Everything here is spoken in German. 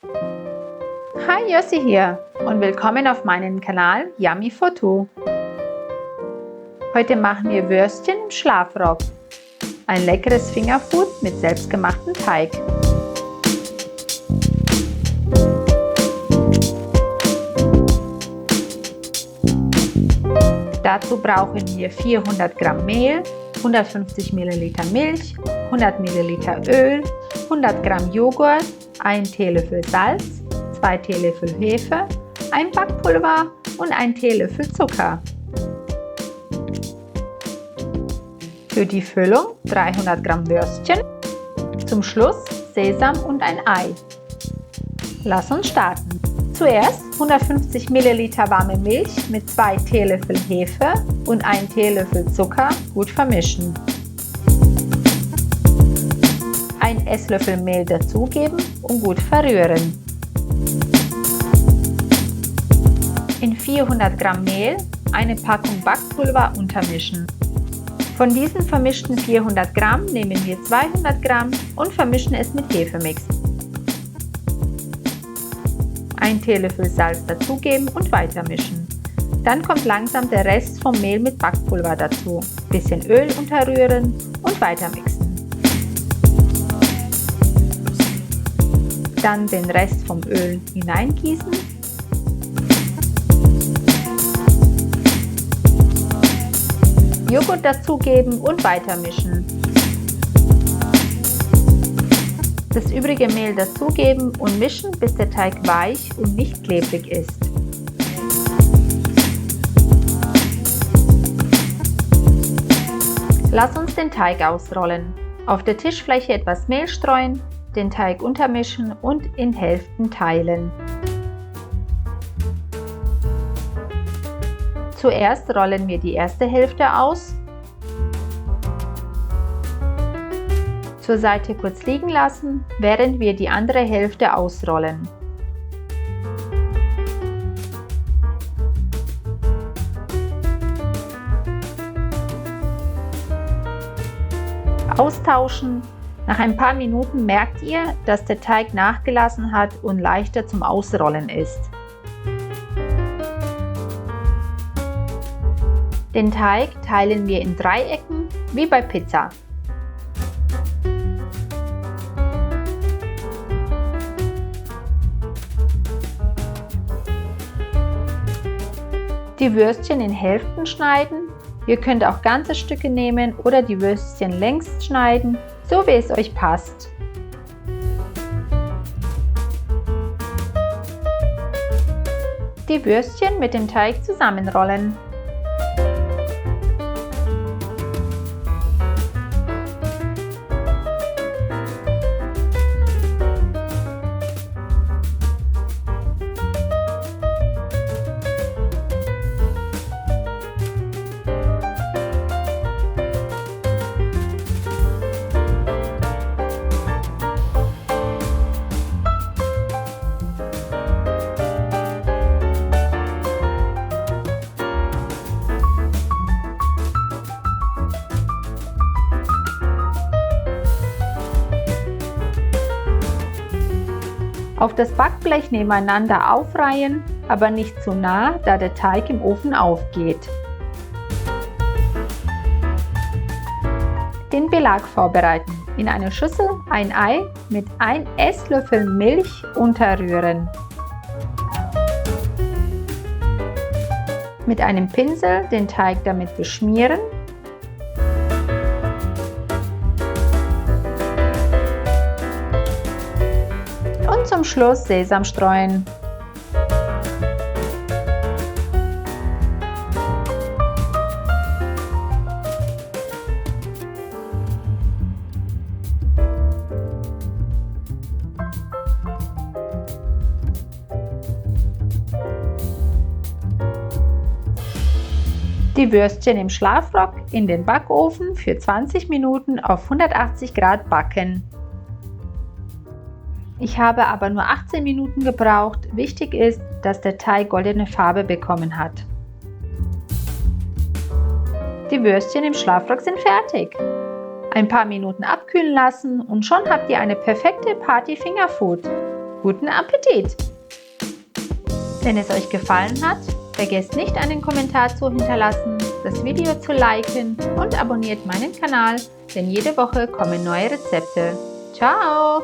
Hi, Josi hier und willkommen auf meinem Kanal Yummy for Two. Heute machen wir Würstchen im Schlafrock. Ein leckeres Fingerfood mit selbstgemachtem Teig. Dazu brauchen wir 400 Gramm Mehl, 150 ml Milch, 100 ml Öl, 100 Gramm Joghurt, 1 Teelöffel Salz, 2 Teelöffel Hefe, ein Backpulver und 1 Teelöffel Zucker. Für die Füllung 300 Gramm Würstchen, zum Schluss Sesam und ein Ei. Lass uns starten. Zuerst 150 ml warme Milch mit 2 Teelöffel Hefe und 1 Teelöffel Zucker gut vermischen. 1 Esslöffel Mehl dazugeben und gut verrühren. In 400 Gramm Mehl eine Packung Backpulver untermischen. Von diesen vermischten 400 Gramm nehmen wir 200 Gramm und vermischen es mit Hefemix. 1 Teelöffel Salz dazugeben und weitermischen. Dann kommt langsam der Rest vom Mehl mit Backpulver dazu. Bisschen Öl unterrühren und weitermixen. Dann den Rest vom Öl hineingießen. Joghurt dazugeben und weitermischen. Das übrige Mehl dazugeben und mischen, bis der Teig weich und nicht klebrig ist. Lass uns den Teig ausrollen. Auf der Tischfläche etwas Mehl streuen, den Teig untermischen und in Hälften teilen. Zuerst rollen wir die erste Hälfte aus, zur Seite kurz liegen lassen, während wir die andere Hälfte ausrollen. Austauschen. Nach ein paar Minuten merkt ihr, dass der Teig nachgelassen hat und leichter zum Ausrollen ist. Den Teig teilen wir in Dreiecken, wie bei Pizza. Die Würstchen in Hälften schneiden. Ihr könnt auch ganze Stücke nehmen oder die Würstchen längs schneiden, so wie es euch passt. Die Würstchen mit dem Teig zusammenrollen. Auf das Backblech nebeneinander aufreihen, aber nicht zu nah, da der Teig im Ofen aufgeht. Den Belag vorbereiten. In einer Schüssel ein Ei mit 1 Esslöffel Milch unterrühren. Mit einem Pinsel den Teig damit beschmieren. Und zum Schluss Sesam streuen. Die Würstchen im Schlafrock in den Backofen für 20 Minuten auf 180 Grad backen. Ich habe aber nur 18 Minuten gebraucht. Wichtig ist, dass der Teig goldene Farbe bekommen hat. Die Würstchen im Schlafrock sind fertig. Ein paar Minuten abkühlen lassen und schon habt ihr eine perfekte Party Fingerfood. Guten Appetit! Wenn es euch gefallen hat, vergesst nicht, einen Kommentar zu hinterlassen, das Video zu liken und abonniert meinen Kanal, denn jede Woche kommen neue Rezepte. Ciao!